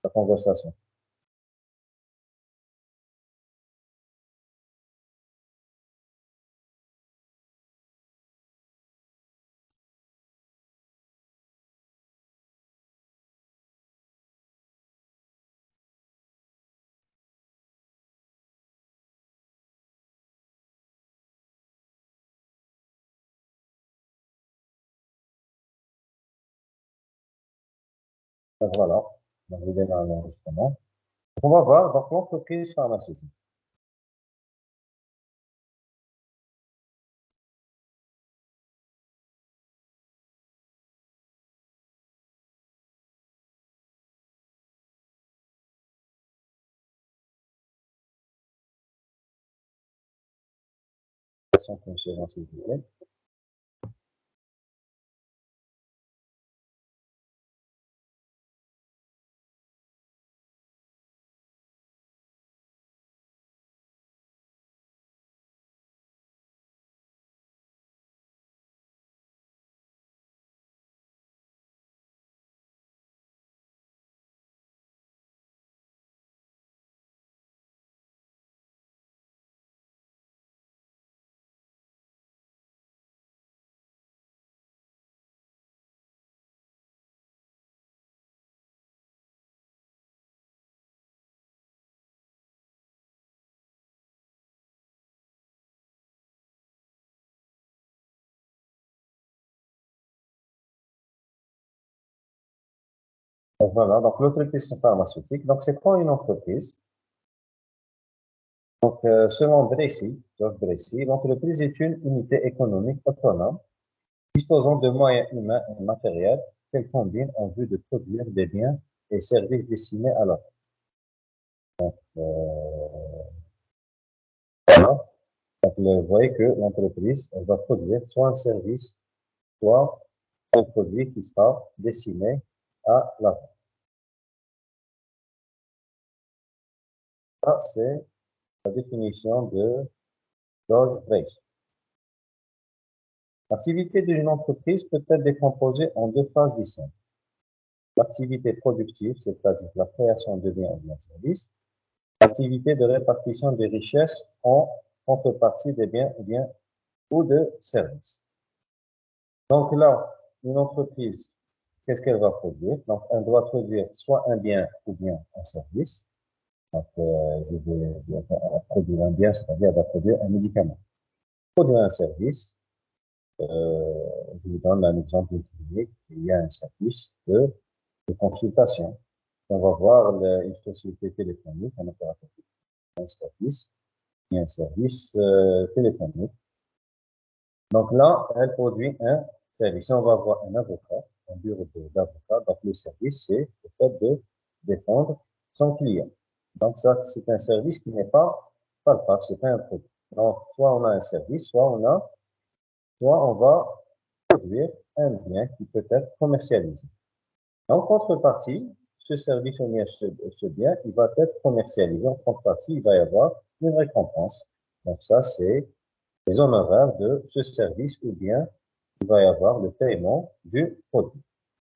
la conversation. Donc, voilà, donc, je démarre l'enregistrement. On va voir, donc, l'entreprise pharmaceutique. S'il vous plaît. Donc, voilà, donc l'entreprise pharmaceutique. Donc, c'est quoi une entreprise? Selon Drécy, Georges Drécy, l'entreprise est une unité économique autonome disposant de moyens humains et matériels qu'elle combine en vue de produire des biens et services destinés à l'autre. Voilà. Donc, vous voyez que l'entreprise, elle va produire soit un service, soit un produit qui sera destiné à la vente. Ça, c'est la définition de George Brace. L'activité d'une entreprise peut être décomposée en deux phases distinctes. L'activité productive, c'est-à-dire la création de biens et de services. L'activité de répartition des richesses en contrepartie des biens ou de services. Donc là, une entreprise, qu'est-ce qu'elle va produire? Donc, elle doit produire soit un bien ou bien un service. Donc, je vais produire un bien, c'est-à-dire elle va produire un médicament. Produire un service, je vous donne un exemple clinique. Il y a un service de consultation. On va voir une société téléphonique, un opérateur téléphonique, un service, et un service téléphonique. Donc là, elle produit un service. On va voir un avocat, un bureau d'avocat. Donc le service, c'est le fait de défendre son client. Donc ça, c'est un service qui n'est pas palpable, c'est pas un produit. Donc, soit on a un service, soit on va produire un bien qui peut être commercialisé. En contrepartie, ce service ou bien ce bien, il va être commercialisé. En contrepartie, il va y avoir une récompense. Donc ça, c'est les honoraires de ce service ou bien il va y avoir le paiement du produit.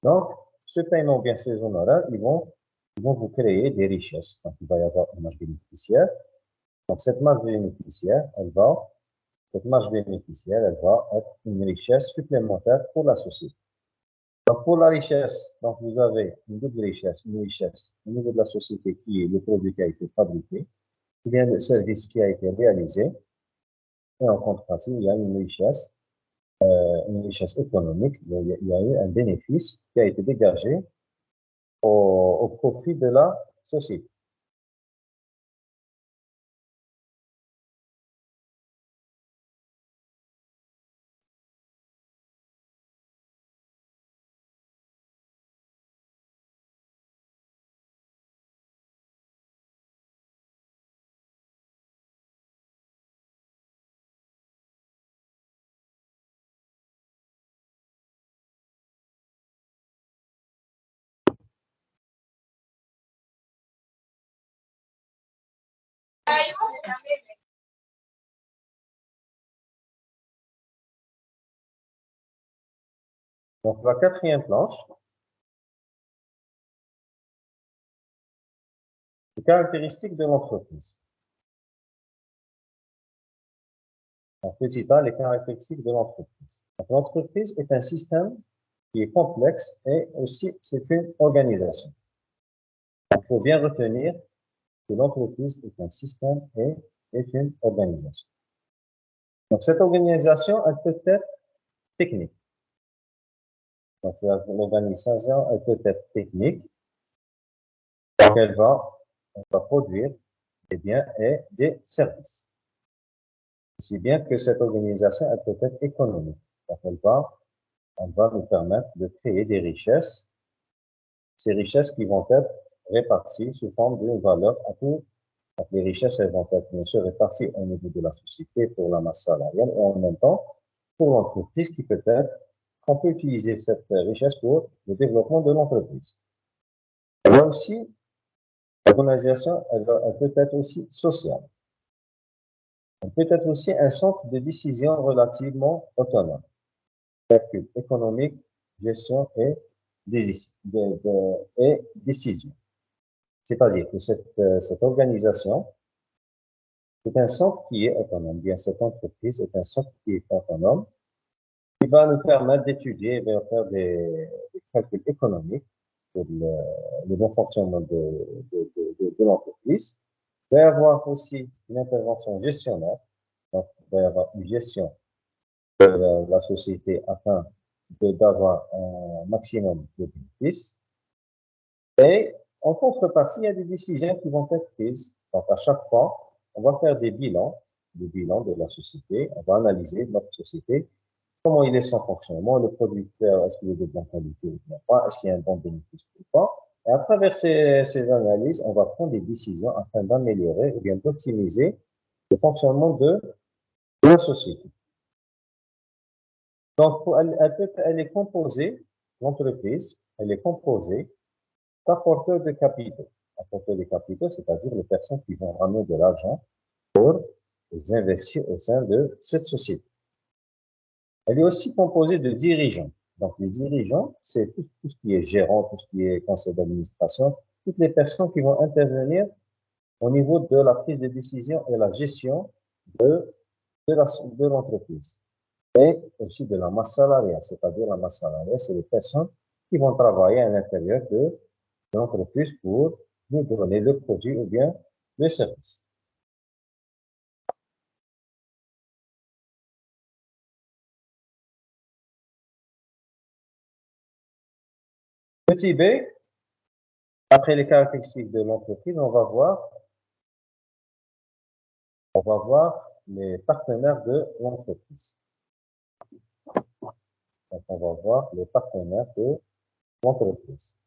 Donc, ce paiement ou bien ces honoraires, ils vont vous créer des richesses. Donc, il va y avoir une marge bénéficiaire. Donc, cette marge bénéficiaire, elle va être une richesse supplémentaire pour la société. Donc, pour la richesse, donc vous avez une double richesse, une richesse au niveau de la société qui est le produit qui a été fabriqué, ou bien le service qui a été réalisé, et en contrepartie, il y a une richesse économique, il y a eu un bénéfice qui a été dégagé au profit de la société. Donc, la quatrième planche, Les caractéristiques de l'entreprise. En petit a, les caractéristiques de l'entreprise. L'entreprise est un système qui est complexe et aussi c'est une organisation. Il faut bien retenir que l'entreprise est un système et est une organisation. Donc cette organisation, elle peut être technique. Donc l'organisation, elle peut être technique. Donc elle va produire des biens et des services. Aussi bien que cette organisation, elle peut être économique. Donc elle va nous permettre de créer des richesses, ces richesses qui vont être réparties sous forme de valeur à tout. Donc les richesses, elles vont être bien sûr réparties au niveau de la société pour la masse salariale et en même temps pour l'entreprise qui peut être, on peut utiliser cette richesse pour le développement de l'entreprise. Là aussi, l'organisation, elle peut être aussi sociale. Elle peut être aussi un centre de décision relativement autonome. Calcul économique, gestion et décision. C'est-à-dire que cette organisation, c'est un centre qui est autonome. Bien, cette entreprise est un centre qui est autonome, qui va nous permettre d'étudier et de faire des calculs économiques pour le bon fonctionnement de l'entreprise. Il va y avoir aussi une intervention gestionnaire. Donc, il va y avoir une gestion de la société afin d'avoir un maximum de bénéfices. Et en contrepartie, il y a des décisions qui vont être prises. Donc, à chaque fois, on va faire des bilans de la société. On va analyser notre société, comment il est son fonctionnement, le producteur, est-ce qu'il est de bonne qualité ou pas, est-ce qu'il y a un bon bénéfice ou pas. Et à travers ces analyses, on va prendre des décisions afin d'améliorer ou bien d'optimiser le fonctionnement de la société. Donc, elle est composée, l'entreprise, elle est composée d'apporteurs de capitaux. Apporteurs de capitaux, c'est-à-dire les personnes qui vont ramener de l'argent pour les investir au sein de cette société. Elle est aussi composée de dirigeants. Donc, les dirigeants, c'est tout ce qui est gérant, tout ce qui est conseil d'administration, toutes les personnes qui vont intervenir au niveau de la prise de décision et la gestion de l'entreprise. Et aussi de la masse salariale, c'est-à-dire la masse salariale, c'est les personnes qui vont travailler à l'intérieur de l'entreprise pour nous donner le produit ou bien le service. Petit b, après les caractéristiques de l'entreprise, on va voir les partenaires de l'entreprise. Donc, on va voir les partenaires de l'entreprise.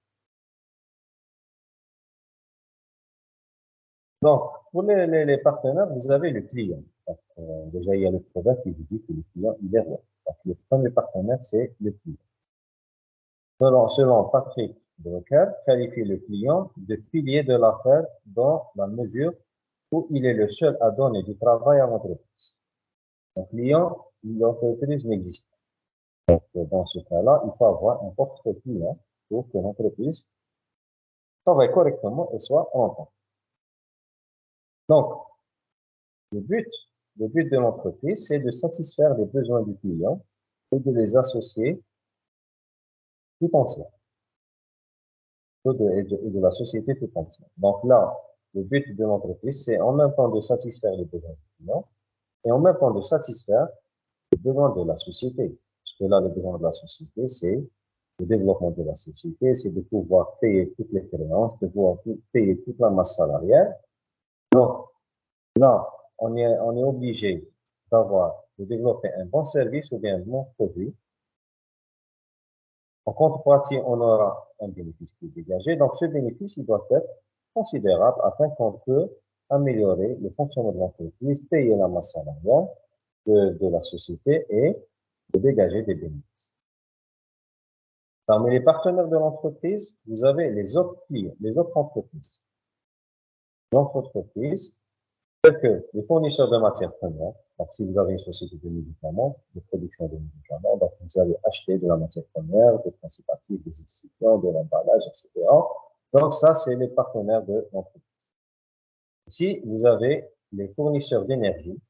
Donc, pour les partenaires, vous avez le client. Donc, déjà, il y a le proverbe qui vous dit que le client, il est roi. Donc, le premier partenaire, c'est le client. Selon Patrick Drucker, qualifie le client de pilier de l'affaire dans la mesure où il est le seul à donner du travail à l'entreprise. Un client, l'entreprise n'existe pas. Donc, dans ce cas-là, il faut avoir un portefeuille client pour que l'entreprise travaille correctement et soit rentable. Donc, le but de l'entreprise, c'est de satisfaire les besoins du client et de les associer tout entière. Et de la société tout entière. Donc là, le but de l'entreprise, c'est en même temps de satisfaire les besoins du client et en même temps de satisfaire les besoins de la société. Parce que là, le besoin de la société, c'est le développement de la société, c'est de pouvoir payer toutes les créances, de pouvoir payer toute la masse salariale. Donc, là, on est obligé de développer un bon service ou bien un bon produit. En contrepartie, on aura un bénéfice qui est dégagé. Donc, ce bénéfice, il doit être considérable afin qu'on peut améliorer le fonctionnement de l'entreprise, payer la masse salariale de la société et de dégager des bénéfices. Parmi les partenaires de l'entreprise, vous avez les autres clients, les autres entreprises. D'autres entreprises, telles que les fournisseurs de matières premières. Donc, si vous avez une société de médicaments, de production de médicaments, donc vous allez acheter de la matière première, des principes actifs, des excipients, de l'emballage, etc. Donc, ça, c'est les partenaires de l'entreprise. Ici, vous avez les fournisseurs d'énergie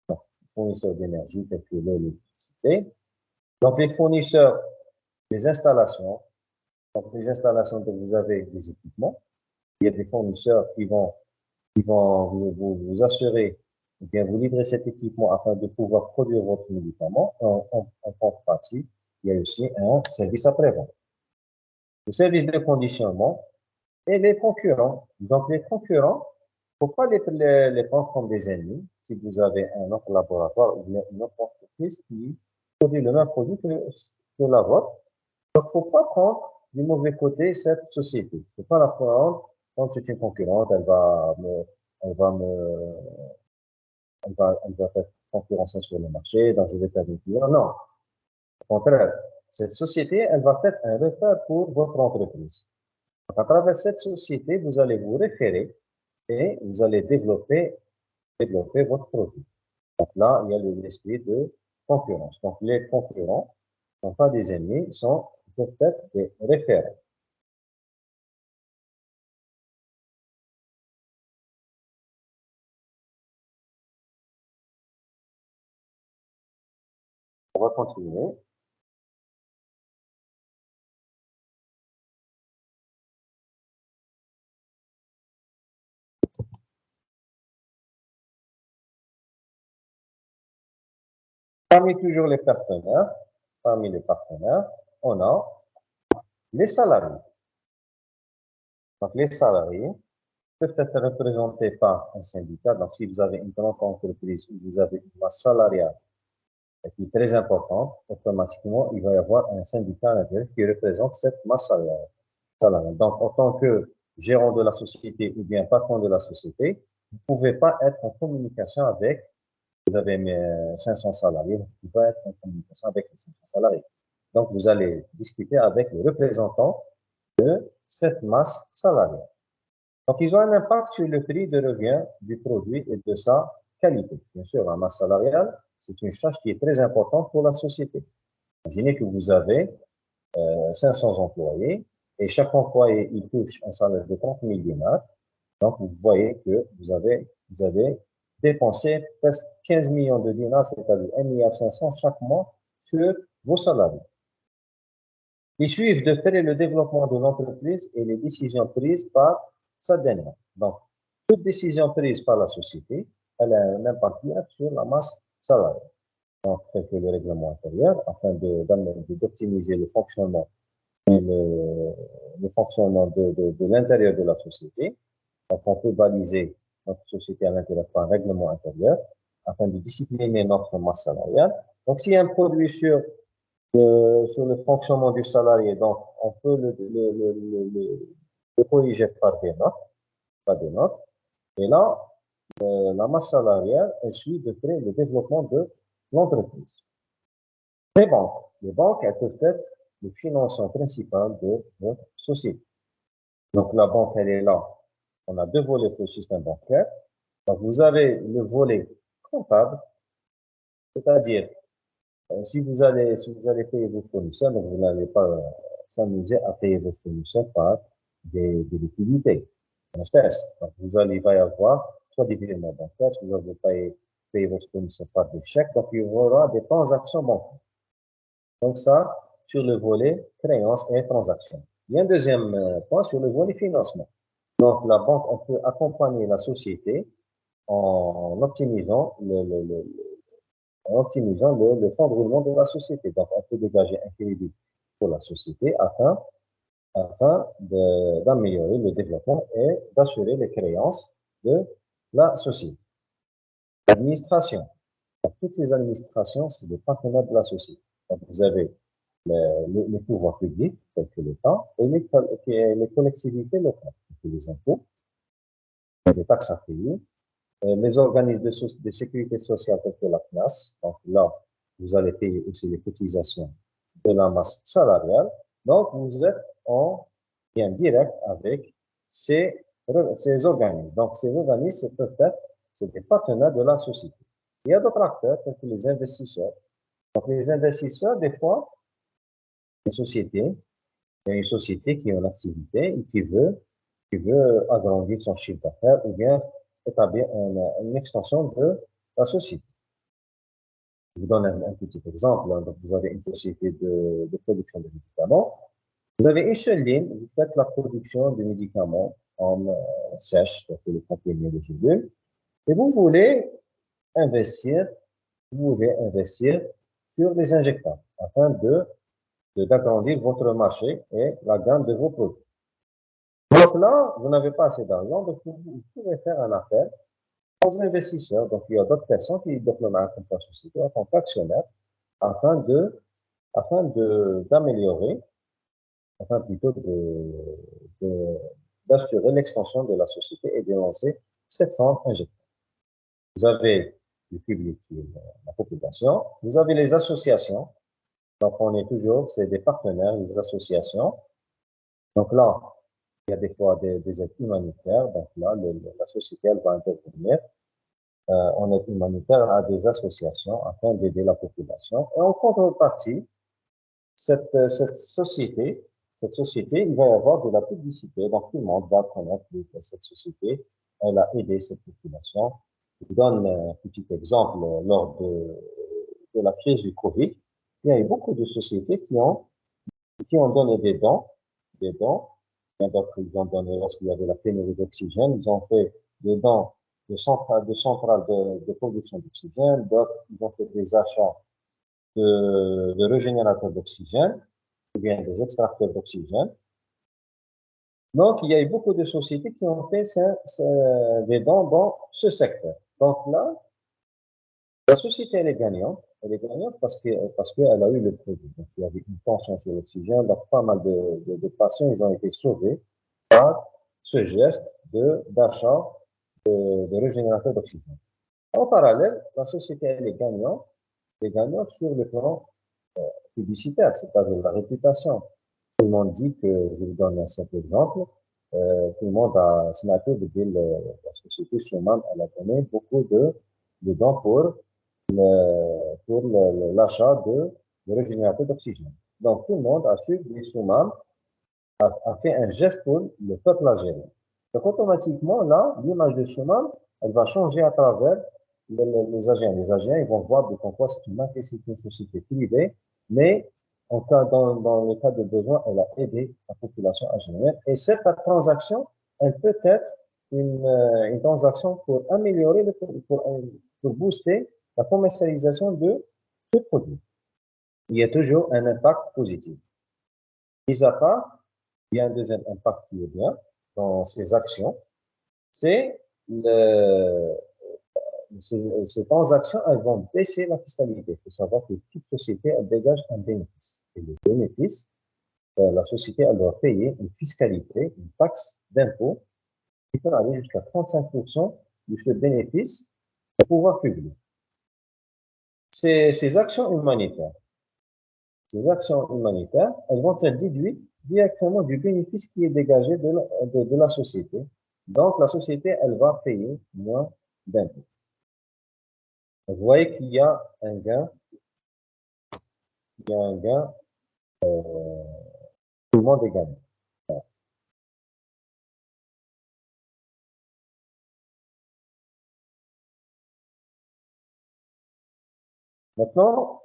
tels que l'eau, l'électricité. Donc, les fournisseurs des installations. Donc, les installations, donc vous avez des équipements. Il y a des fournisseurs qui vont vous assurer, ou bien vous livrer cet équipement afin de pouvoir produire votre médicament. En contrepartie, il y a aussi un service après-vente. Le service de conditionnement et les concurrents. Donc, les concurrents, faut pas les prendre comme des ennemis. Si vous avez un autre laboratoire ou une autre entreprise qui produit le même produit que la vôtre, donc faut pas prendre du mauvais côté cette société. Faut pas la prendre comme c'est une concurrente, elle va me, elle va être concurrencée sur le marché, donc je vais perdre mes clients. Non. Au contraire, cette société, elle va être un repère pour votre entreprise. Donc, à travers cette société, vous allez vous référer et vous allez développer votre produit. Donc là, il y a l'esprit de concurrence. Donc les concurrents ne sont pas des ennemis, sont peut-être des référents. On va continuer. Parmi toujours les partenaires, parmi les partenaires, on a les salariés. Donc les salariés peuvent être représentés par un syndicat. Donc si vous avez une grande entreprise où vous avez une masse salariale qui est très importante, automatiquement, il va y avoir un syndicat à l'intérieur qui représente cette masse salariale. Donc, en tant que gérant de la société ou bien patron de la société, vous ne pouvez pas être en communication avec, vous avez 500 salariés, vous pouvez être en communication avec les 500 salariés. Donc, vous allez discuter avec le représentant de cette masse salariale. Donc, ils ont un impact sur le prix de revient du produit et de sa qualité. Bien sûr, la masse salariale, c'est une charge qui est très importante pour la société. Imaginez que vous avez 500 employés et chaque employé, il touche un salaire de 30 000 dinars. Donc, vous voyez que vous avez dépensé presque 15 millions de dinars, c'est-à-dire 1,5 milliard chaque mois sur vos salariés. Ils suivent de près le développement de l'entreprise et les décisions prises par sa dernière. Donc, toute décision prise par la société, elle a un impact direct sur la masse salariale. Donc, tel que le règlement intérieur, afin d'optimiser le fonctionnement et le fonctionnement de l'intérieur de la société. Donc, on peut baliser notre société à l'intérieur par un règlement intérieur afin de discipliner notre masse salariale. Donc, s'il y a un produit sur le fonctionnement du salarié, donc on peut le corriger par des notes. Et là, la masse salariale, elle suit de près le développement de l'entreprise. Les banques, elles peuvent être le financement principal de votre société. Donc la banque, elle est là. On a deux volets sur le système bancaire. Donc vous avez le volet comptable, c'est-à-dire si vous allez payer vos fournisseurs, donc vous n'allez pas s'amuser à payer vos fournisseurs par des liquidités, en espèces. Donc il va y avoir soit des virements bancaires, si vous allez payer votre fournisseur par des chèques, donc il y aura des transactions bancaires. Donc ça, sur le volet créances et transactions. Il y a un deuxième point sur le volet financement. Donc la banque, on peut accompagner la société en optimisant le fonds de roulement de la société. Donc, on peut dégager un crédit pour la société afin d'améliorer le développement et d'assurer les créances de la société. L'administration. Toutes les administrations, c'est des partenaires de la société. Donc, vous avez les pouvoirs publics, tels que l'État, et les collectivités locales, tels que les impôts, les taxes à payer, les organismes de sécurité sociale tels que la CNAS. Donc là, vous allez payer aussi les cotisations de la masse salariale. Donc, vous êtes en lien direct avec ces organismes. Donc, ces organismes, c'est des partenaires de la société. Il y a d'autres acteurs, tels que les investisseurs. Donc, les investisseurs, des fois, il y a une société qui est en activité et qui veut agrandir son chiffre d'affaires ou bien établir une extension de la société. Je vous donne un petit exemple. Donc, vous avez une société de production de médicaments. Vous avez une seule ligne, vous faites la production de médicaments en sèche, donc les comprimés, les gélules, et vous voulez investir, sur les injectables afin d'agrandir votre marché et la gamme de vos produits. Donc là, vous n'avez pas assez d'argent, donc vous pouvez faire un appel aux investisseurs. Donc il y a d'autres personnes qui développent un contrat société en tant qu'actionnaire afin d'améliorer, afin plutôt d'assurer l'extension de la société et de lancer cette forme injectable. Vous avez le public qui est la population, vous avez les associations, donc on est toujours, c'est des partenaires, les associations. Donc là, il y a des fois des aides humanitaires, donc là, la société, elle va intervenir en aide humanitaire à des associations afin d'aider la population. Et en contrepartie, cette société, il va y avoir de la publicité, donc tout le monde va connaître cette société, elle a aidé cette population. Je vous donne un petit exemple. Lors de la crise du Covid, il y a eu beaucoup de sociétés qui ont donné des dons. D'autres, ils ont donné, lorsqu'il y avait la pénurie d'oxygène, ils ont fait des dons de centrales de production d'oxygène. D'autres, ils ont fait des achats de régénérateurs d'oxygène, ou bien des extracteurs d'oxygène. Donc, il y a eu beaucoup de sociétés qui ont fait des dons dans ce secteur. Donc là, la société, elle est gagnante. Elle est gagnante parce qu'elle a eu le produit. Donc, il y avait une tension sur l'oxygène. Donc, pas mal de patients, ils ont été sauvés par ce geste d'achat de régénérateur d'oxygène. En parallèle, la société, elle est gagnante sur le plan publicitaire, c'est-à-dire la réputation. Tout le monde dit que, je vous donne un simple exemple, tout le monde a ce matin depuis la société Schumann, elle a donné beaucoup de dons pour l'achat de régénérateurs d'oxygène. Donc, tout le monde a su que Schumann a fait un geste pour le peuple algérien. Donc, automatiquement, là, l'image de Schumann, elle va changer à travers les Algériens. Les Algériens, ils vont voir de quoi c'est une marque, c'est une société privée, mais dans le cas de besoin, elle a aidé la population algérienne. Et cette transaction, elle peut être une transaction pour améliorer, pour booster la commercialisation de ce produit. Il y a toujours un impact positif. Mis à part, il y a un deuxième impact qui est bien dans ces actions, c'est ces transactions, elles vont baisser la fiscalité. Il faut savoir que toute société, elle dégage un bénéfice. Et le bénéfice, la société, elle doit payer une fiscalité, une taxe d'impôt qui peut aller jusqu'à 35% de ce bénéfice au pouvoir public. Ces actions humanitaires, elles vont être déduites directement du bénéfice qui est dégagé de la société. Donc, la société, elle va payer moins d'impôts. Vous voyez qu'il y a un gain, tout le monde est gagnant. Voilà. Maintenant,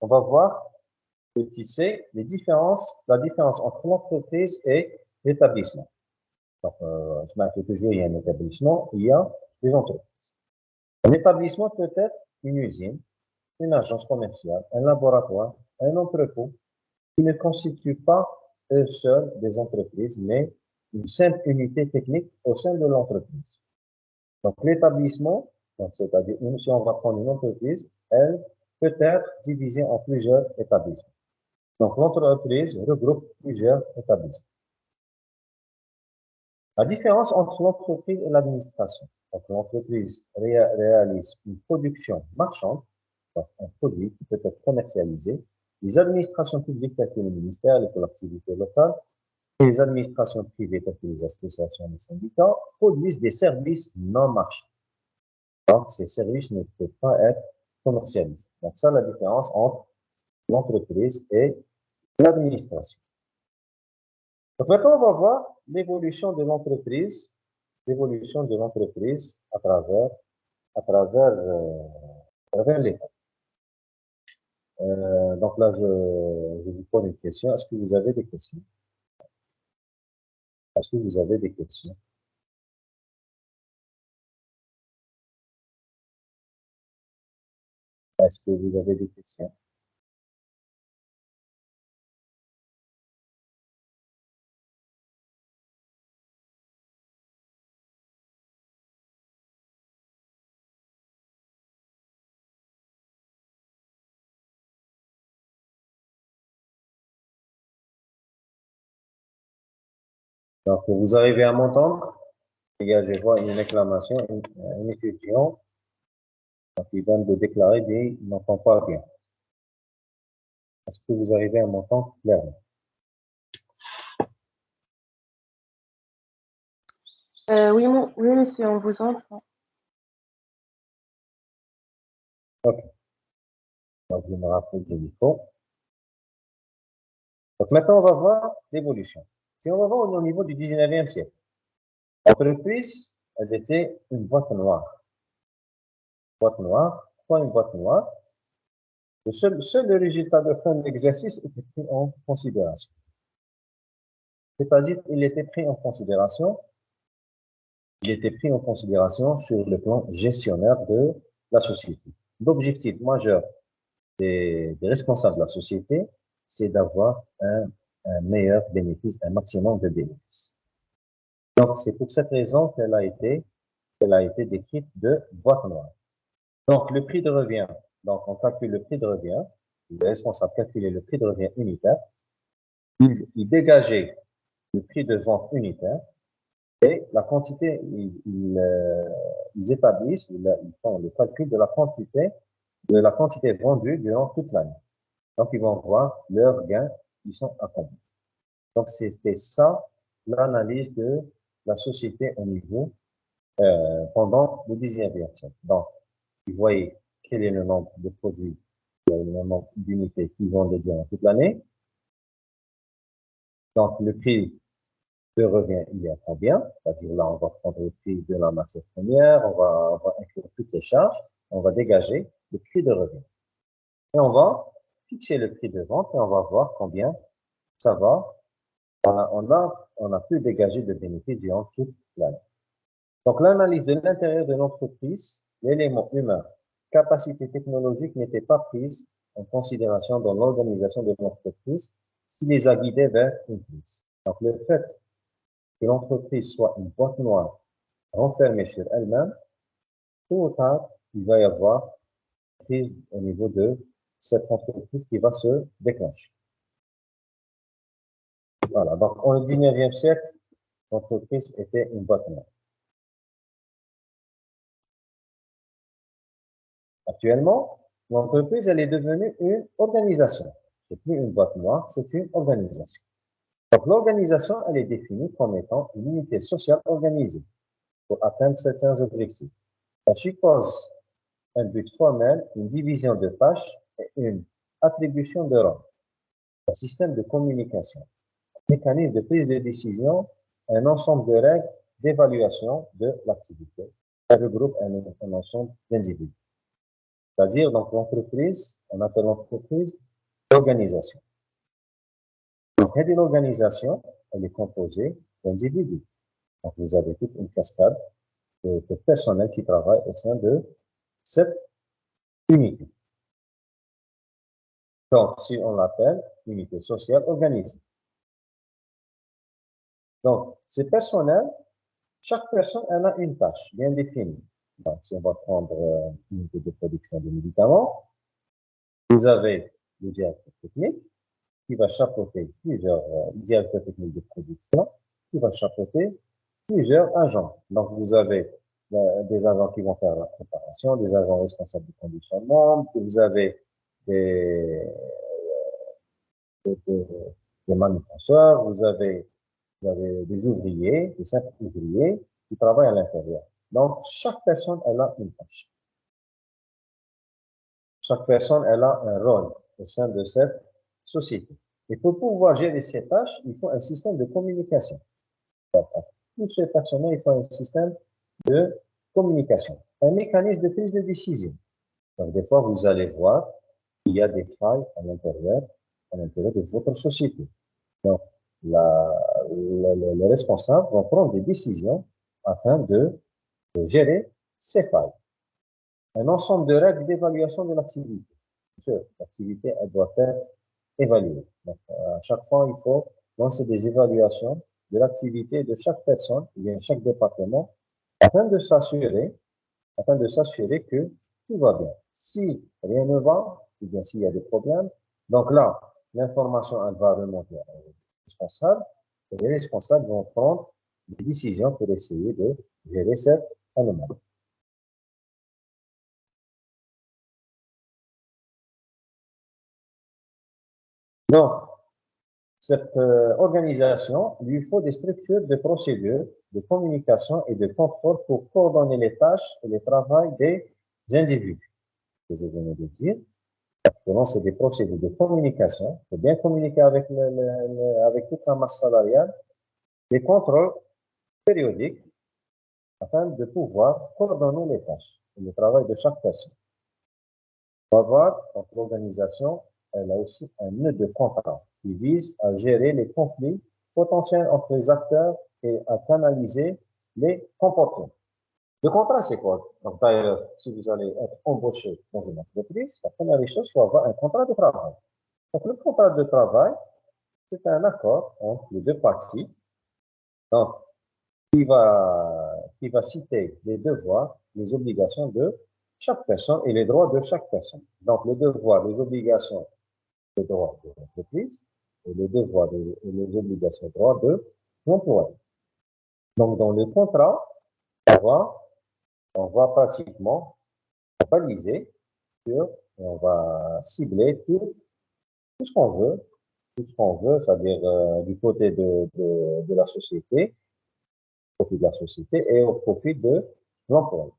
on va voir le tisser la différence entre l'entreprise et l'établissement. Donc, je m'appelle toujours, il y a un établissement, il y a des entreprises. Un établissement peut être une usine, une agence commerciale, un laboratoire, un entrepôt, qui ne constituent pas eux seuls des entreprises, mais une simple unité technique au sein de l'entreprise. Donc, l'établissement, c'est-à-dire, si on va prendre une entreprise, elle peut être divisée en plusieurs établissements. Donc, l'entreprise regroupe plusieurs établissements. La différence entre l'entreprise et l'administration. Donc, l'entreprise réalise une production marchande, donc un produit qui peut être commercialisé. Les administrations publiques telles que le ministère, les collectivités locales, et les administrations privées telles que les associations et les syndicats produisent des services non marchands. Donc, ces services ne peuvent pas être commercialisés. Donc, ça, la différence entre l'entreprise et l'administration. Donc, maintenant, on va voir l'évolution de l'entreprise l'évolution de l'entreprise à travers l'État. Donc là, je vous pose une question. Est-ce que vous avez des questions? Est-ce que vous avez des questions? Est-ce que vous avez des questions? Donc, vous arrivez à m'entendre? Les gars, je vois une réclamation, un étudiant qui vient de déclarer, mais il n'entend pas bien. Est-ce que vous arrivez à m'entendre clairement? Oui, oui, monsieur, on vous entend. Ok. Donc, je me rappelle du micro. Donc, maintenant, on va voir l'évolution. Si on va voir au niveau du 19e siècle, l'entreprise, elle était une boîte noire. Boîte noire, pas une boîte noire. Seul le résultat de fin de l'exercice était pris en considération. C'est-à-dire, il était pris en considération sur le plan gestionnaire de la société. L'objectif majeur des responsables de la société, c'est d'avoir un meilleur bénéfice, un maximum de bénéfices. Donc, c'est pour cette raison qu'elle a été décrite de boîte noire. Donc, le prix de revient. Donc, on calcule le prix de revient. Le responsable calculait le prix de revient unitaire. Il dégageait le prix de vente unitaire. Et la quantité, ils établissent, ils font le calcul de la quantité vendue durant toute l'année. Donc, ils vont voir leurs gains, ils sont à combien. Donc, c'était ça, l'analyse de la société au niveau, pendant le 19e siècle. Donc, ils voyaient quel est le nombre de produits, le nombre d'unités qu'ils vendent durant toute l'année. Donc, le prix de revient, il est à combien? C'est-à-dire là, on va prendre le prix de la matière première, on va inclure toutes les charges, on va dégager le prix de revient. Et on va fixer le prix de vente et on va voir combien ça va. On a pu dégager de bénéfices durant toute l'année. Donc, l'analyse de l'intérieur de l'entreprise, l'élément humain, capacité technologique n'était pas prise en considération dans l'organisation de l'entreprise qui les a guidés vers une crise. Donc, le fait que l'entreprise soit une boîte noire renfermée sur elle-même, tôt ou tard, il va y avoir une crise au niveau de cette entreprise qui va se déclencher. Voilà. Donc, au 19e siècle, l'entreprise était une boîte noire. Actuellement, l'entreprise, elle est devenue une organisation. C'est plus une boîte noire, c'est une organisation. Donc, l'organisation, elle est définie comme étant une unité sociale organisée pour atteindre certains objectifs. Elle suppose un but formel, une division de tâches et une attribution de rôles. Un système de communication, un mécanisme de prise de décision, un ensemble de règles d'évaluation de l'activité. Elle regroupe un ensemble d'individus. C'est-à-dire, donc, l'entreprise, on appelle l'entreprise l'organisation. Donc, l'organisation, elle est composée d'individus. Donc, vous avez toute une cascade de personnel qui travaille au sein de cette unité. Donc, si on l'appelle unité sociale organisée. Donc, ces personnels, chaque personne, elle a une tâche bien définie. Donc, si on va prendre une unité de production de médicaments, vous avez le directeur technique qui va chapeauter plusieurs directeurs techniques de production, qui va chapeauter plusieurs agents. Donc, vous avez des agents qui vont faire la préparation, des agents responsables du conditionnement, vous avez des, des, des manutentionnaires, vous avez des ouvriers, des simples ouvriers qui travaillent à l'intérieur. Donc, chaque personne, elle a une tâche. Chaque personne, elle a un rôle au sein de cette société. Et pour pouvoir gérer ces tâches, il faut un système de communication. tous ces personnels, il faut un système de communication, un mécanisme de prise de décision. Donc, des fois, vous allez voir qu'il y a des failles à l'intérieur de votre société. Donc, les responsables vont prendre des décisions afin de gérer ces failles. Un ensemble de règles d'évaluation de l'activité. L'activité, elle doit être évaluée. Donc, à chaque fois, il faut lancer des évaluations de l'activité de chaque personne, ou bien chaque département, afin de s'assurer que tout va bien. Si rien ne va, ou bien s'il y a des problèmes, donc là, l'information, elle va remonter aux responsables, et les responsables vont prendre des décisions pour essayer de gérer cette anomalie. Donc, cette organisation, lui faut des structures de procédures, de communication et de contrôle pour coordonner les tâches et le travail des individus, que je venais de dire. Selon c'est des procédures de communication, il faut bien communiquer avec, avec toute la masse salariale, des contrôles périodiques afin de pouvoir coordonner les tâches et le travail de chaque personne. On va voir, donc l'organisation, elle a aussi un nœud de contrat qui vise à gérer les conflits potentiels entre les acteurs et à canaliser les comportements. Le contrat, c'est quoi? Donc, d'ailleurs, si vous allez être embauché dans une entreprise, la première des choses, il faut avoir un contrat de travail. Donc, le contrat de travail, c'est un accord entre les deux parties. Donc, qui va citer les devoirs, les obligations de chaque personne et les droits de chaque personne. Donc, les devoirs, les obligations, les droits de l'entreprise et les devoirs et les obligations, droits de l'employé. Donc, dans le contrat, on va pratiquement baliser sur, on va cibler tout ce qu'on veut, c'est-à-dire du côté de la société, au profit de la société et au profit de l'employé.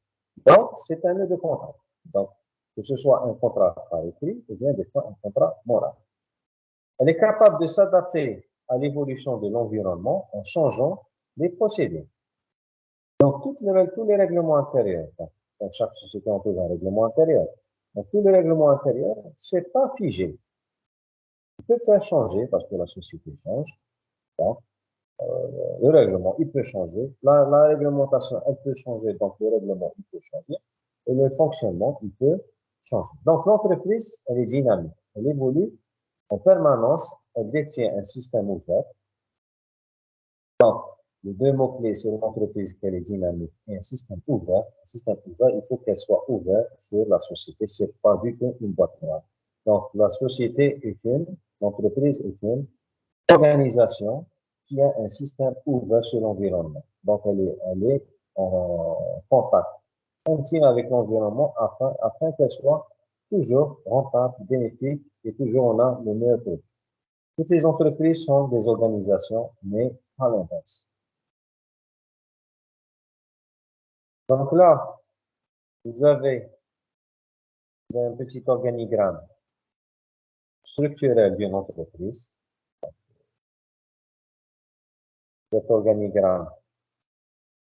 Donc, c'est un nœud de contrat. Donc, que ce soit un contrat par écrit ou bien des fois un contrat moral. Elle est capable de s'adapter à l'évolution de l'environnement en changeant les procédés. Donc, tous les règlements intérieurs, dans chaque société, on trouve un règlement intérieur. Donc, tous les règlements intérieurs, c'est pas figé. Il peut faire changer parce que la société change. Donc, le règlement, il peut changer. La réglementation, elle peut changer. Donc, le règlement, il peut changer. Et le fonctionnement, il peut changer. Donc, l'entreprise, elle est dynamique. Elle évolue en permanence. Elle détient un système ouvert. Donc, les deux mots-clés sur une entreprise qu'elle est dynamique et un système ouvert. Un système ouvert, il faut qu'elle soit ouverte sur la société. C'est pas du tout une boîte noire. Donc, la société est l'entreprise est une organisation qui a un système ouvert sur l'environnement. Donc, elle est en contact continu avec l'environnement afin qu'elle soit toujours rentable, bénéfique et toujours on a le meilleur produit. Toutes les entreprises sont des organisations, mais à l'inverse. Donc là, vous avez un petit organigramme structurel d'une entreprise. Cet organigramme,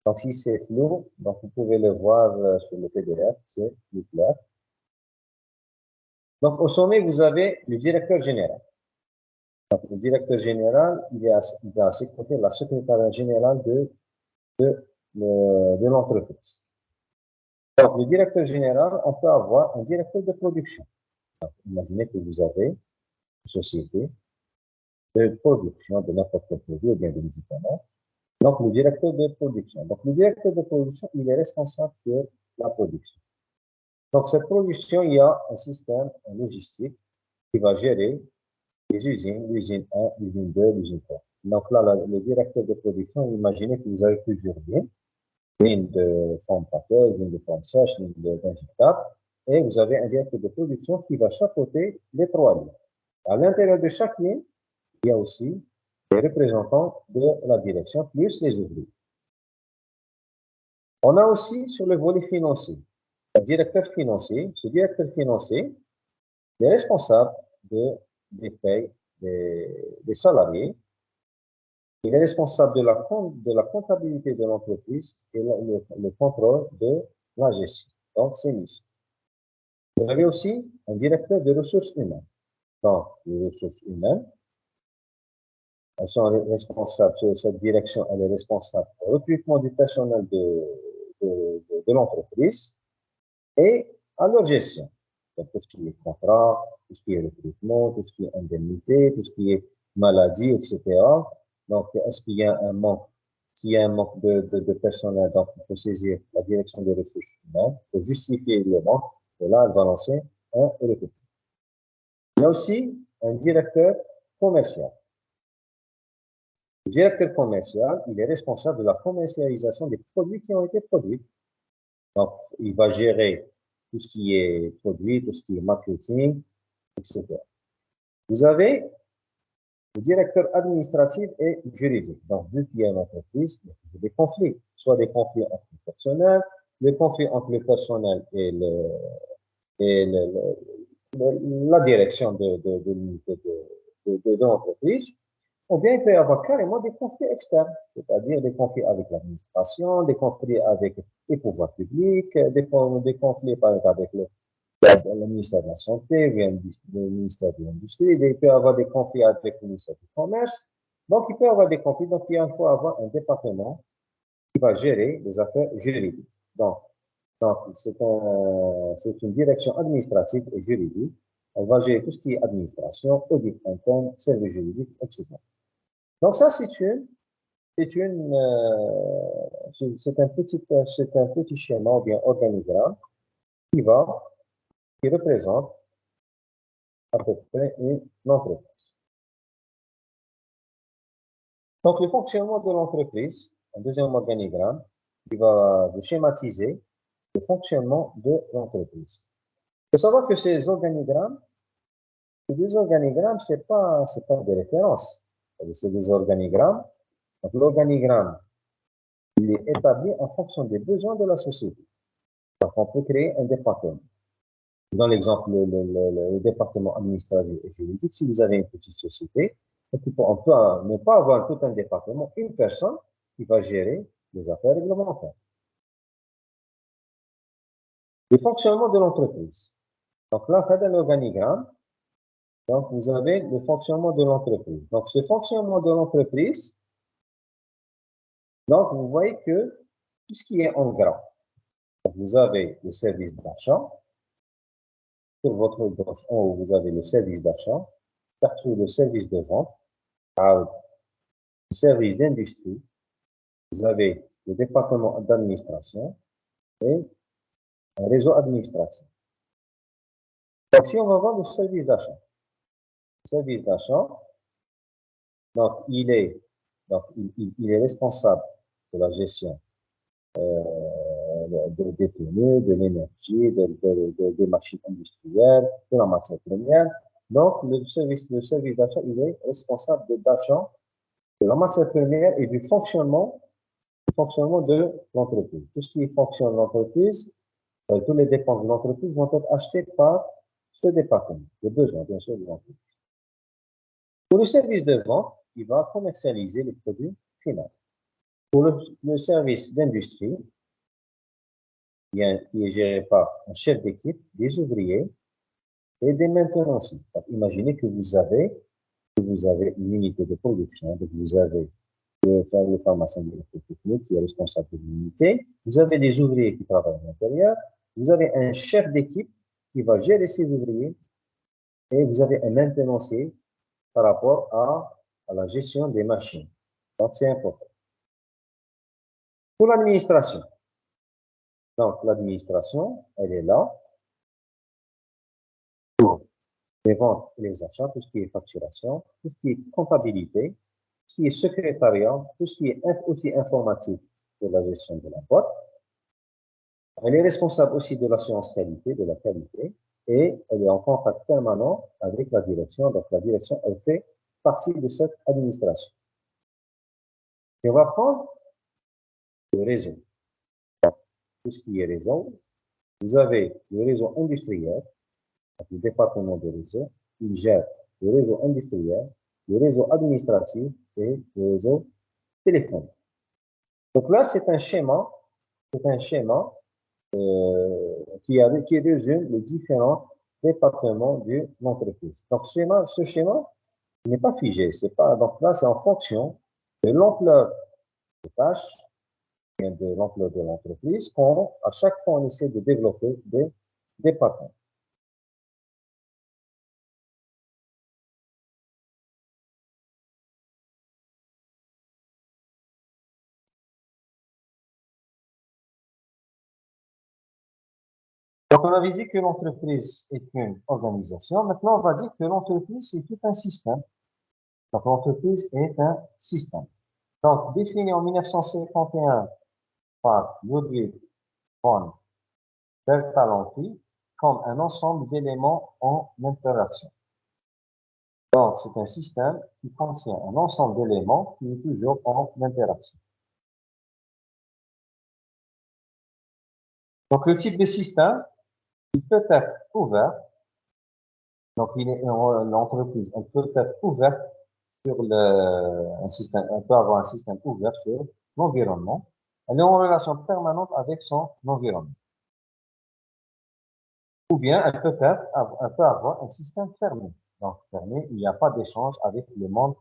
donc si c'est flou, donc vous pouvez le voir sur le PDF, c'est plus clair. Donc au sommet, vous avez le directeur général. Donc, le directeur général, il est à ses côtés la secrétaire générale de l'entreprise. Donc, le directeur général, on peut avoir un directeur de production. Donc, imaginez que vous avez une société de production de n'importe quel produit ou bien de médicaments. Donc, le directeur de production. Donc, le directeur de production, il est responsable sur la production. Donc, cette production, il y a un système logistique qui va gérer les usines, l'usine 1, l'usine 2, l'usine 3. Donc là, le directeur de production, imaginez que vous avez plusieurs lignes. Ligne de forme pâteuse, ligne de forme sèche, ligne d'injectable. Et vous avez un directeur de production qui va chapeauter les trois lignes. À l'intérieur de chaque ligne, il y a aussi les représentants de la direction, plus les ouvriers. On a aussi sur le volet financier, un directeur financier. Ce directeur financier est responsable des payes des salariés Il est responsable de la comptabilité de l'entreprise et le contrôle de la gestion. Donc, c'est MIS. Vous avez aussi un directeur de ressources humaines. Donc, les ressources humaines, elles sont responsables, cette direction, elle est responsable du recrutement du personnel de l'entreprise et à leur gestion. Donc, tout ce qui est contrat, tout ce qui est recrutement, tout ce qui est indemnité, tout ce qui est maladie, etc. Donc, est-ce qu'il y a un manque? S'il y a un manque de personnel, donc il faut saisir la direction des ressources humaines, il faut justifier le manque, et là, elle va lancer un recrutement. Il y a aussi un directeur commercial. Le directeur commercial, il est responsable de la commercialisation des produits qui ont été produits. Donc, il va gérer tout ce qui est produit, tout ce qui est marketing, etc. Vous avez le directeur administratif et juridique. Donc, vu qu'il y a une entreprise, il y a des conflits, soit des conflits entre le personnel, les conflits entre le personnel et la direction de l'entreprise, ou bien il peut y avoir carrément des conflits externes, c'est-à-dire des conflits avec l'administration, des conflits avec les pouvoirs publics, des conflits par exemple avec le ministère de la Santé, le ministère de l'Industrie, il peut y avoir des conflits avec le ministère du Commerce. Donc, il peut y avoir des conflits, donc il faut avoir un département qui va gérer les affaires juridiques. Donc c'est une direction administrative et juridique. Elle va gérer tout ce qui est administration, audit interne, service juridique, etc. Donc ça, c'est un petit schéma ou bien organigramme qui représente à peu près une entreprise. Donc, le fonctionnement de l'entreprise, un deuxième organigramme, qui va vous schématiser le fonctionnement de l'entreprise. Il faut savoir que ces deux organigrammes, c'est pas des références. C'est des organigrammes. Donc, l'organigramme, il est établi en fonction des besoins de la société. Donc, on peut créer un département. Dans l'exemple, le département administratif et juridique, si vous avez une petite société, on peut ne pas avoir tout un département, une personne qui va gérer les affaires réglementaires. Le fonctionnement de l'entreprise. Donc là, faites un organigramme. Donc, vous avez le fonctionnement de l'entreprise. Donc, ce fonctionnement de l'entreprise, donc, vous voyez que tout ce qui est en gras, vous avez le service d'achat. Sur votre gauche en haut, vous avez le service d'achat. Partout, le service de vente. Le service d'industrie. Vous avez le département d'administration et un réseau administratif. Donc, si on va voir le service d'achat. Le service d'achat, donc, il est responsable de la gestion des tenues, de l'énergie, des machines industrielles, de la matière première. Donc, le service d'achat, il est responsable d'achat de la matière première et du fonctionnement de l'entreprise. Tout ce qui fonctionne l'entreprise, toutes les dépenses de l'entreprise vont être achetées par ce département, les besoins, bien sûr, de l'entreprise. Pour le service de vente, il va commercialiser les produits finaux. Pour le service d'industrie, qui est géré par un chef d'équipe, des ouvriers et des maintenanciers. Donc, imaginez que vous avez une unité de production, donc vous avez le pharmacien technique qui est responsable de l'unité, vous avez des ouvriers qui travaillent à l'intérieur, vous avez un chef d'équipe qui va gérer ces ouvriers et vous avez un maintenancier par rapport à la gestion des machines. Donc, c'est important. Pour l'administration, donc l'administration, elle est là pour les ventes et les achats, tout ce qui est facturation, tout ce qui est comptabilité, tout ce qui est secrétariat, tout ce qui est aussi informatique pour la gestion de la boîte. Elle est responsable aussi de l'assurance qualité, de la qualité, et elle est en contact permanent avec la direction. Donc, la direction, elle fait partie de cette administration. Et on va prendre le réseau. Tout ce qui est réseau. Vous avez le réseau industriel, le département de réseau, il gère le réseau industriel, le réseau administratif et le réseau téléphonique. Donc là, c'est un schéma qui résume les différents départements d'une entreprise. Donc, ce schéma n'est pas figé. C'est pas, donc là, c'est en fonction de l'ampleur des tâches, bien de l'ampleur de l'entreprise, à chaque fois, on essaie de développer des départements. Donc, on avait dit que l'entreprise est une organisation. Maintenant, on va dire que l'entreprise, c'est tout un système. Donc, l'entreprise est un système. Donc, défini en 1951 par Ludwig von Bertalanffy comme un ensemble d'éléments en interaction. Donc, c'est un système qui contient un ensemble d'éléments qui est toujours en interaction. Donc, le type de système, il peut être ouvert. Donc, l'entreprise, elle peut être ouverte sur un système, elle peut avoir un système ouvert sur l'environnement. Elle est en relation permanente avec son environnement. Ou bien, elle peut avoir un système fermé. Donc, fermé, il n'y a pas d'échange avec le monde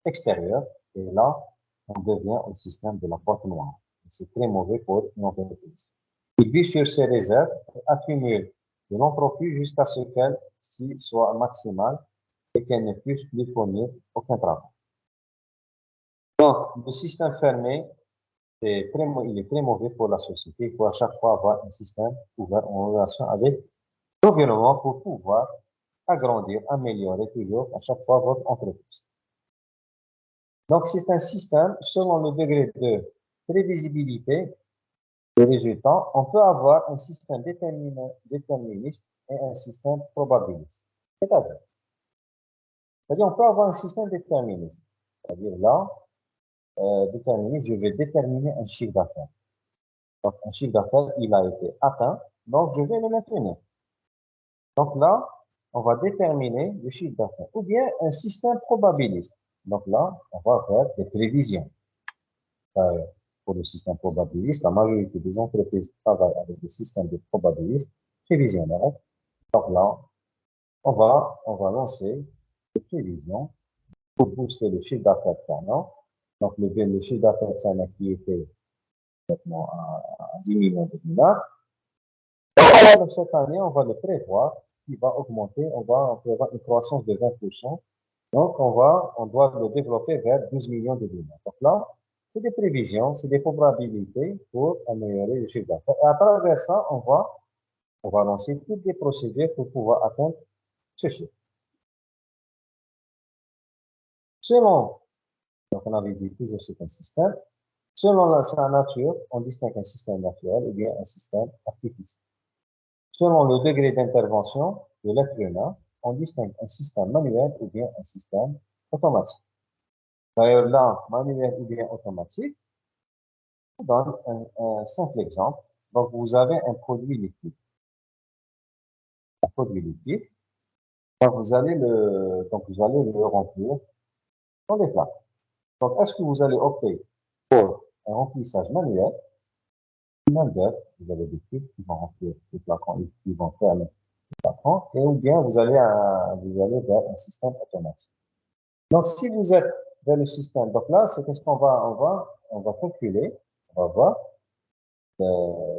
extérieur. Et là, on devient au système de la porte noire. C'est très mauvais pour une entreprise. Il vit sur ses réserves et accumule de l'entropie jusqu'à ce qu'elle-ci soit maximale et qu'elle ne puisse plus fournir aucun travail. Donc, le système fermé, il est très mauvais pour la société. Il faut à chaque fois avoir un système ouvert en relation avec l'environnement pour pouvoir agrandir, améliorer toujours à chaque fois votre entreprise. Donc, c'est un système, selon le degré de prévisibilité des résultats, on peut avoir un système déterministe et un système probabiliste. C'est-à-dire, on peut avoir un système déterministe. C'est-à-dire là, déterministe, je vais déterminer un chiffre d'affaires. Donc, un chiffre d'affaires, il a été atteint, donc je vais le maintenir. Donc là, on va déterminer le chiffre d'affaires. Ou bien un système probabiliste. Donc là, on va faire des prévisions. Pour le système probabiliste, la majorité des entreprises travaillent avec des systèmes de probabilistes prévisionnels. Donc là, on va lancer des prévisions pour booster le chiffre d'affaires par an. Donc le chiffre d'affaires qui était maintenant à 10 millions de dollars. Cette année, on va le prévoir, il va augmenter, on va prévoir une croissance de 20%. Donc, on doit le développer vers 12 millions de dollars. Donc là, c'est des prévisions, c'est des probabilités pour améliorer le chiffre d'affaires. Et à travers ça, on va lancer toutes les procédures pour pouvoir atteindre ce chiffre. Selon, donc on avait dit toujours c'est un système, selon sa nature, on distingue un système naturel ou bien un système artificiel. Selon le degré d'intervention de l'être humain, on distingue un système manuel ou bien un système automatique. D'ailleurs, là, manuel ou bien automatique, je vous donne un simple exemple. Donc, vous avez un produit liquide. Un produit liquide. Donc, vous allez le remplir dans des plats. Donc, est-ce que vous allez opter pour un remplissage manuel, main d'œuvre, vous avez des types qui vont remplir les flacons, qui vont fermer les flacons, et ou bien vous allez vers un système automatique. Donc, si vous êtes vers le système, donc là, c'est qu'est-ce qu'on va calculer, on va voir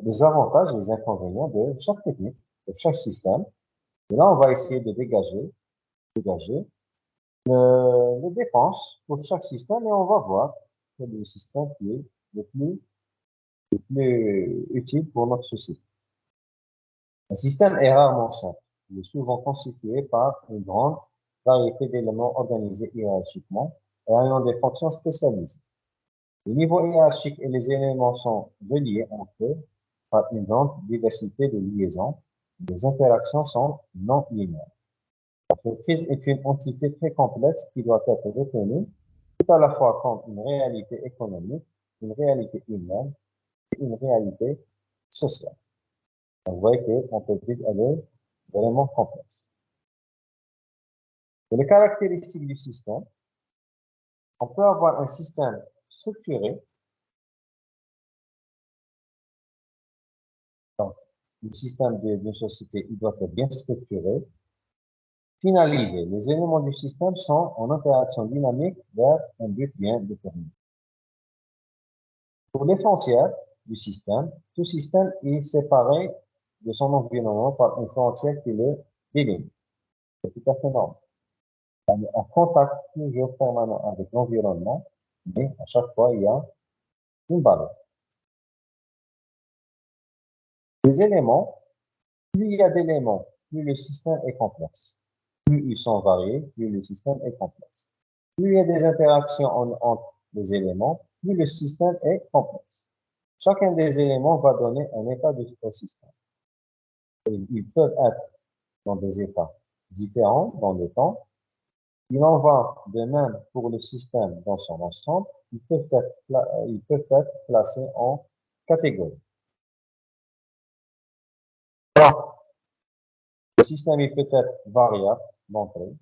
les avantages et les inconvénients de chaque technique, de chaque système. Et là, on va essayer de dégager les dépenses pour chaque système et on va voir quel est le système qui est le plus utile pour notre société. Un système est rarement simple. Il est souvent constitué par une grande variété d'éléments organisés hiérarchiquement et ayant des fonctions spécialisées. Le niveau hiérarchique et les éléments sont reliés entre eux par une grande diversité de liaisons. Les interactions sont non linéaires. L'entreprise est une entité très complexe qui doit être retenue tout à la fois comme une réalité économique, une réalité humaine et une réalité sociale. Donc, vous voyez que l'entreprise, elle est vraiment complexe. Et les caractéristiques du système, on peut avoir un système structuré. Donc, le système d'une société, il doit être bien structuré. Finalisé. Les éléments du système sont en interaction dynamique vers un but bien déterminé. Pour les frontières du système, tout système est séparé de son environnement par une frontière qui le délimite. C'est tout à fait normal. On est en contact toujours permanent avec l'environnement, mais à chaque fois, il y a une barrière. Les éléments, plus il y a d'éléments, plus le système est complexe. Plus ils sont variés, plus le système est complexe. Plus il y a des interactions entre les éléments, plus le système est complexe. Chacun des éléments va donner un état au système. Ils peuvent être dans des états différents dans le temps. Il en va de même pour le système dans son ensemble. Ils peuvent être placés en catégories. Donc, le système il peut être variable d'entrée.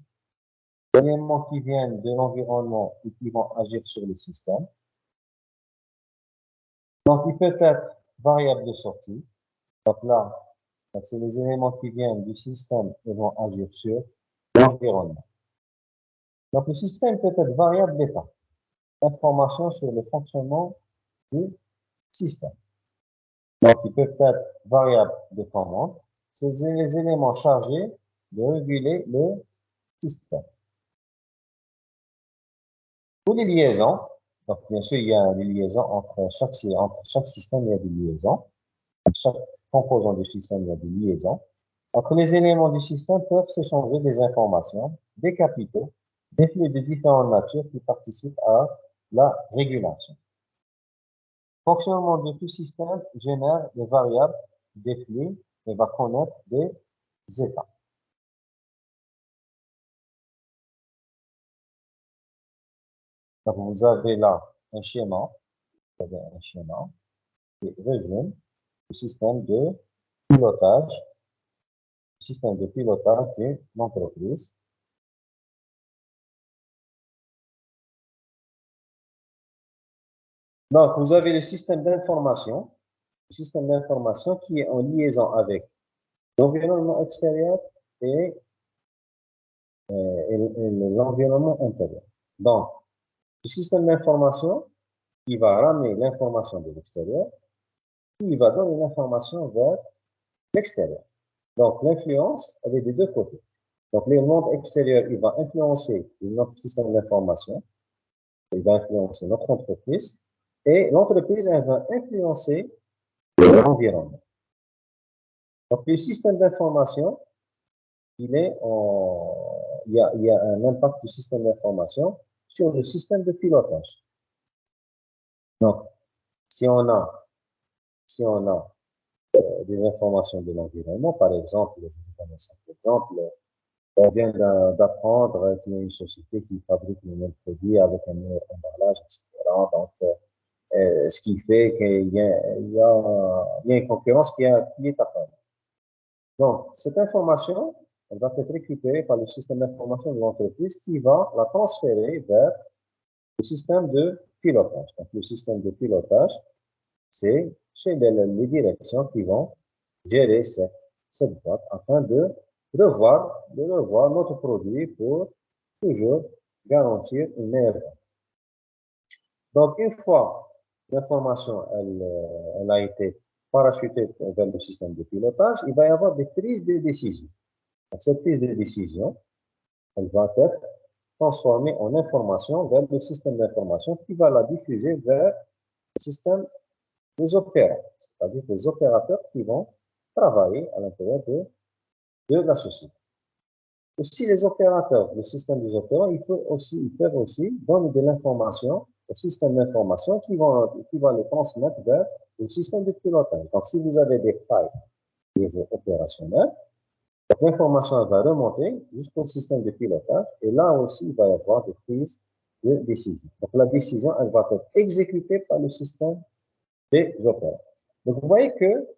Les éléments qui viennent de l'environnement et qui vont agir sur le système. Donc, il peut être variable de sortie. Donc là, c'est les éléments qui viennent du système et vont agir sur l'environnement. Donc, le système peut être variable d'état. Information sur le fonctionnement du système. Donc, il peut être variable de commande. C'est les éléments chargés de réguler le système. Pour les liaisons, donc bien sûr, il y a des liaisons entre chaque système, il y a des liaisons. Chaque composant du système, il y a des liaisons. Entre les éléments du système peuvent s'échanger des informations, des capitaux, des flux de différentes natures qui participent à la régulation. Le fonctionnement de tout système génère des variables, des flux et va connaître des états. Donc, vous avez là un schéma qui résume le système de pilotage d'une entreprise. Donc, vous avez le système d'information qui est en liaison avec l'environnement extérieur et l'environnement intérieur. Donc, le système d'information, il va ramener l'information de l'extérieur, puis il va donner l'information vers l'extérieur. Donc, l'influence, elle est des deux côtés. Donc, le monde extérieur, il va influencer notre système d'information, il va influencer notre entreprise, et l'entreprise, elle va influencer l'environnement. Donc, le système d'information, il y a un impact du système d'information sur le système de pilotage. Donc, si on a des informations de l'environnement, par exemple, je vous donne un simple exemple, on vient d'apprendre qu'il y a une société qui fabrique le même produit avec un meilleur emballage, etc. Donc, ce qui fait qu'il y a une concurrence qui est apparente. Donc, cette information, elle va être récupérée par le système d'information de l'entreprise qui va la transférer vers le système de pilotage. Donc, le système de pilotage, c'est chez les directions qui vont gérer cette boîte afin de revoir notre produit pour toujours garantir une meilleure vente. Donc, une fois l'information elle a été parachutée vers le système de pilotage, il va y avoir des prises de décision. Donc, cette prise de décision, elle va être transformée en information vers le système d'information qui va la diffuser vers le système des opérateurs, c'est-à-dire les opérateurs qui vont travailler à l'intérieur de la société. Aussi, les opérateurs, le système des opérateurs, ils peuvent aussi donner de l'information au système d'information qui va les transmettre vers le système de pilotage. Donc, si vous avez des failles au niveau opérationnel, l'information va remonter jusqu'au système de pilotage et là aussi, il va y avoir des prises de décision. Donc, la décision, elle va être exécutée par le système des opérateurs. Donc, vous voyez que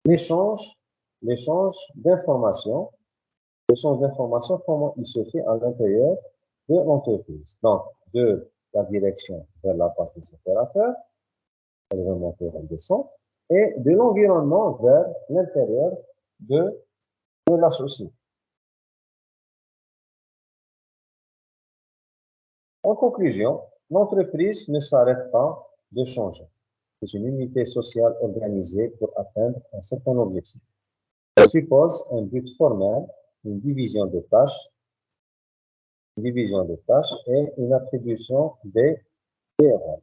l'échange d'informations, comment il se fait à l'intérieur de l'entreprise. Donc, de la direction vers la base des opérateurs, elle remonte et elle descend, et de l'environnement vers l'intérieur de la société. En conclusion, l'entreprise ne s'arrête pas de changer. C'est une unité sociale organisée pour atteindre un certain objectif. Elle suppose un but formel, une division de tâches et une attribution des rôles.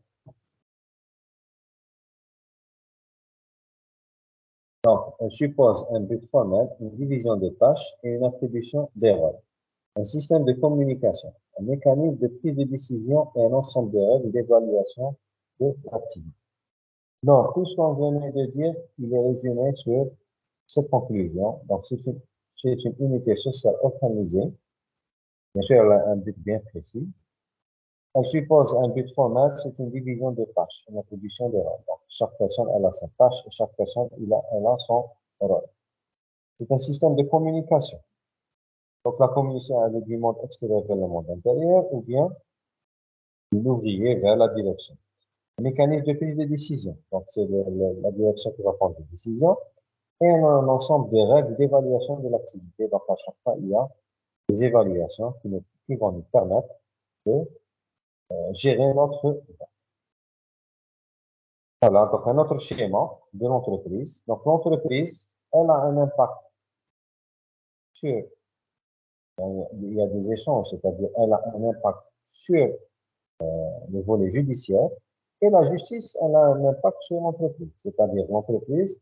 Donc, elle suppose un but formel, une division de tâches et une attribution des rôles. Un système de communication, un mécanisme de prise de décision et un ensemble de règles d'évaluation de l'activité. Donc, tout ce qu'on venait de dire, il est résumé sur cette conclusion. Donc, c'est une unité sociale organisée. Bien sûr, elle a un but bien précis. Elle suppose un but formel, c'est une division de tâches, une attribution de rôles. Donc, chaque personne, elle a sa tâche et chaque personne, elle a son rôle. C'est un système de communication. Donc, la communication, elle est du monde extérieur vers le monde intérieur ou bien l'ouvrier vers la direction. Un mécanisme de prise de décision. Donc, c'est la direction qui va prendre des décisions. Et un ensemble de règles d'évaluation de l'activité. Donc, à chaque fois, il y a des évaluations qui vont nous permettre de gérer notre. Voilà, donc un autre schéma de l'entreprise. Donc, l'entreprise, elle a un impact sur, il y a des échanges, c'est-à-dire elle a un impact sur le volet judiciaire et la justice, elle a un impact sur l'entreprise. C'est-à-dire l'entreprise,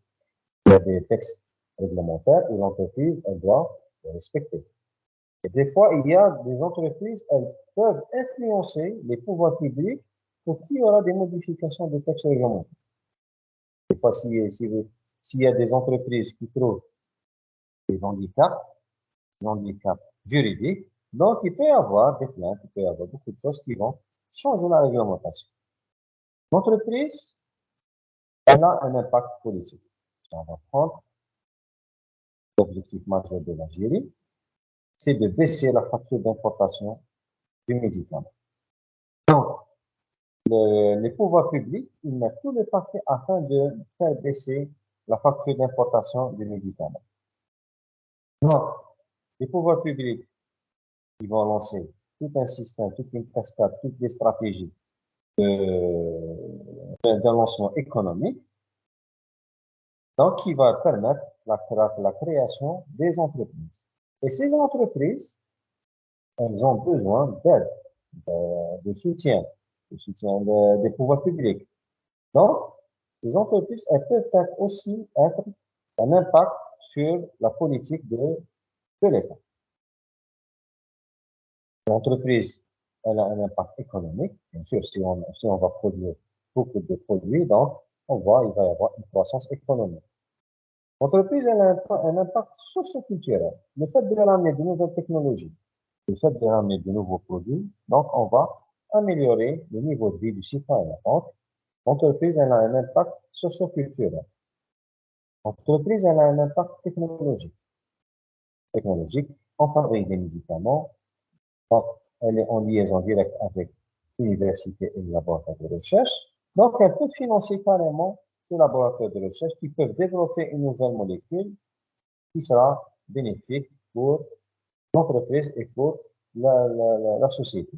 il y a des textes réglementaires et l'entreprise, elle doit les respecter. Et des fois, il y a des entreprises, elles peuvent influencer les pouvoirs publics pour qu'il y aura des modifications de textes réglementaires. Des fois, s'il y a des entreprises qui trouvent des handicaps juridiques, donc il peut y avoir des plaintes, il peut y avoir beaucoup de choses qui vont changer la réglementation. L'entreprise, elle a un impact politique. On va prendre l'objectif majeur de l'Algérie, c'est de baisser la facture d'importation du médicament. Donc, les pouvoirs publics, ils mettent tous les paquets afin de faire baisser la facture d'importation du médicament. Donc, les pouvoirs publics, ils vont lancer tout un système, toute une cascade, toutes des stratégies d'un lancement économique, donc qui va permettre la création des entreprises. Et ces entreprises, elles ont besoin d'aide, de soutien des pouvoirs publics. Donc, ces entreprises, elles peuvent aussi être un impact sur la politique de l'État. L'entreprise, elle a un impact économique. Bien sûr, si on va produire beaucoup de produits, donc il va y avoir une croissance économique. L'entreprise, elle a un impact socio-culturel. Le fait de ramener de nouvelles technologies, le fait de ramener de nouveaux produits, donc on va améliorer le niveau de vie du citoyen. Donc, l'entreprise, elle a un impact socio-culturel. L'entreprise, elle a un impact technologique. On fabrique des médicaments, donc elle est en liaison directe avec l'université et le laboratoire de recherche. Donc, elle peut financer carrément ces laboratoires de recherche qui peuvent développer une nouvelle molécule qui sera bénéfique pour l'entreprise et pour la société.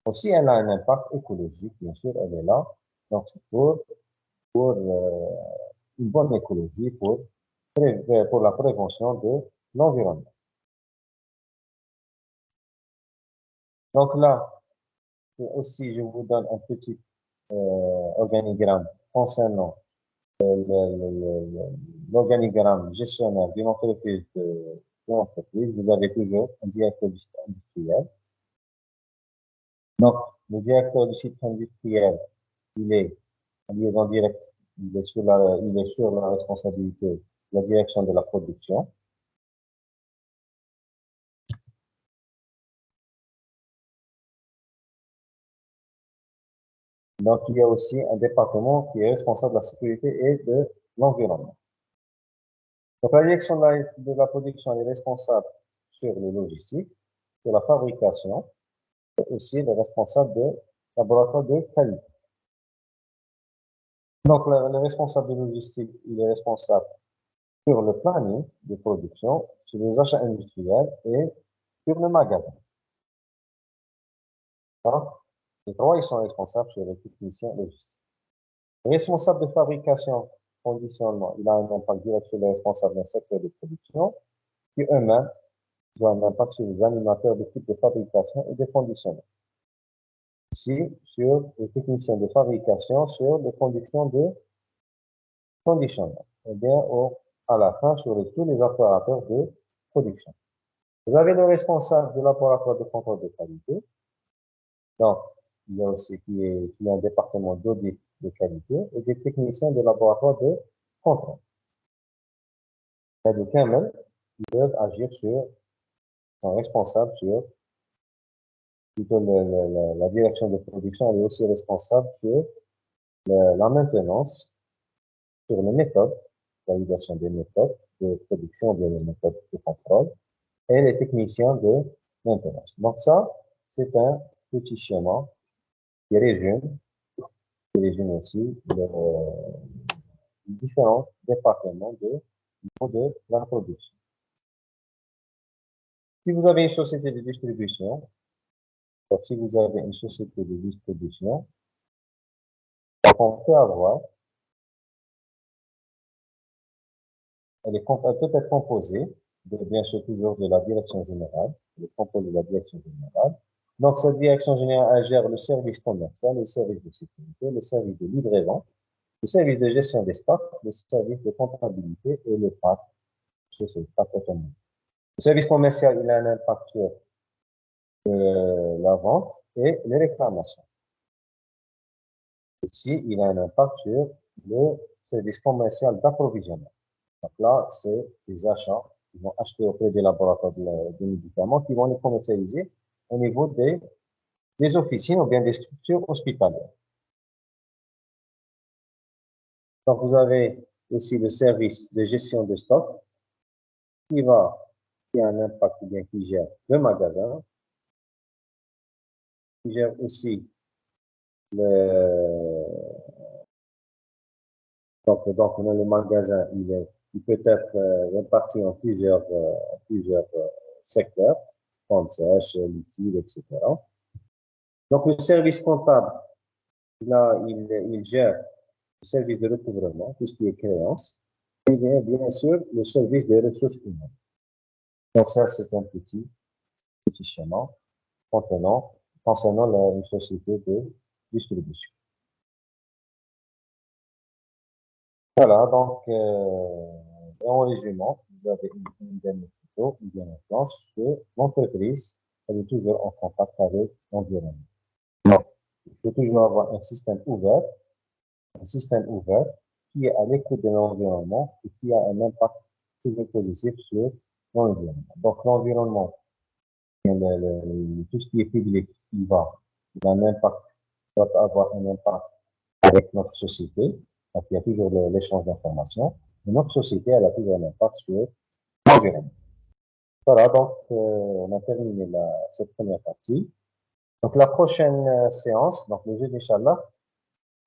Aussi, elle a un impact écologique, bien sûr, elle est là. Donc, c'est pour une bonne écologie, pour la prévention de l'environnement. Donc là, aussi, je vous donne un petit organigramme concernant l'organigramme gestionnaire d'une entreprise. Vous avez toujours un directeur du site industriel. Donc, le directeur du site industriel, il est en liaison directe, il est sur la responsabilité de la direction de la production. Donc, il y a aussi un département qui est responsable de la sécurité et de l'environnement. Donc, la direction de la production est responsable sur le logistique, sur la fabrication, et aussi le responsable de laboratoire de qualité. Donc, le responsable de logistique, il est responsable sur le planning de production, sur les achats industriels et sur le magasin. D'accord? Les trois, ils sont responsables sur les techniciens logistiques. Le responsable de fabrication, conditionnement, il a un impact direct sur les responsables d'un secteur de production, qui eux-mêmes ont un impact sur les animateurs de type de fabrication et de conditionnement. Ici, sur les techniciens de fabrication, sur les conditions de conditionnement. Et bien, à la fin, sur tous les opérateurs de production. Vous avez le responsable de laboratoire de contrôle de qualité. Donc, il y a aussi qui est un département d'audit de qualité et des techniciens de laboratoire de contrôle. Et de Camel, ils peuvent agir sont responsables sur plutôt la direction de production, elle est aussi responsable sur la maintenance, sur les méthodes, validation des méthodes de production, bien les méthodes de contrôle, et les techniciens de maintenance. Donc ça, c'est un petit schéma qui résume aussi les différents départements de la production. Si vous avez une société de distribution, donc si vous avez une société de distribution, on peut avoir, elle peut être composée bien sûr toujours de la direction générale, le contrôle de la direction générale. Donc cette direction générale elle gère le service commercial, le service de sécurité, le service de livraison, le service de gestion des stocks, le service de comptabilité et le PAC, c'est le PAC autonome. Le service commercial, il a un impact sur la vente et les réclamations. Ici, il a un impact sur le service commercial d'approvisionnement. Donc là, c'est les achats. Ils vont acheter auprès des laboratoires de médicaments qui vont les commercialiser au niveau des officines ou bien des structures hospitalières. Donc, vous avez aussi le service de gestion de stock qui a un impact bien qui gère le magasin, qui gère aussi donc le magasin, il peut être réparti en plusieurs secteurs, pommes sèches, liquides, etc. Donc, le service comptable, là, il gère le service de recouvrement, tout ce qui est créance, et bien sûr, le service des ressources humaines. Donc, ça, c'est un petit schéma concernant une société de distribution. Voilà, donc, en résumant, vous avez une dernière photo, une dernière planche, que l'entreprise, elle est toujours en contact avec l'environnement. Donc, il faut toujours avoir un système ouvert qui est à l'écoute de l'environnement et qui a un impact toujours positif sur l'environnement. Donc, l'environnement, tout ce qui est public, il a un impact, doit avoir un impact avec notre société. Donc, il y a toujours l'échange d'informations. Et notre société, elle a toujours un impact sur l'environnement. Voilà, donc, on a terminé cette première partie. Donc, la prochaine séance, donc le jeudi, Inch'Allah,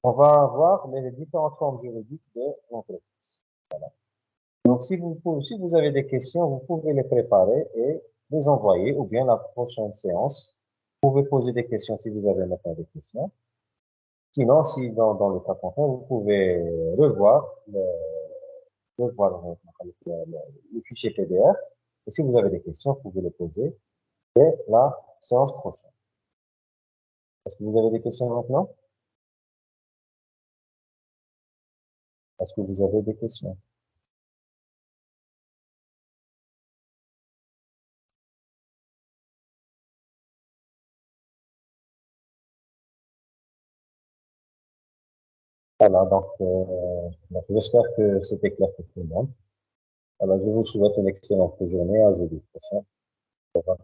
on va voir les différentes formes juridiques de l'entreprise. Voilà. Donc, si vous avez des questions, vous pouvez les préparer et les envoyer, ou bien la prochaine séance, vous pouvez poser des questions si vous avez maintenant des questions. Sinon, si dans le cas contraire, vous pouvez revoir le fichier PDF. Et si vous avez des questions, vous pouvez les poser dès la séance prochaine. Est-ce que vous avez des questions maintenant? Est-ce que vous avez des questions? Voilà, donc j'espère que c'était clair pour tout le monde. Voilà, je vous souhaite une excellente journée. À jeudi prochain. Au revoir.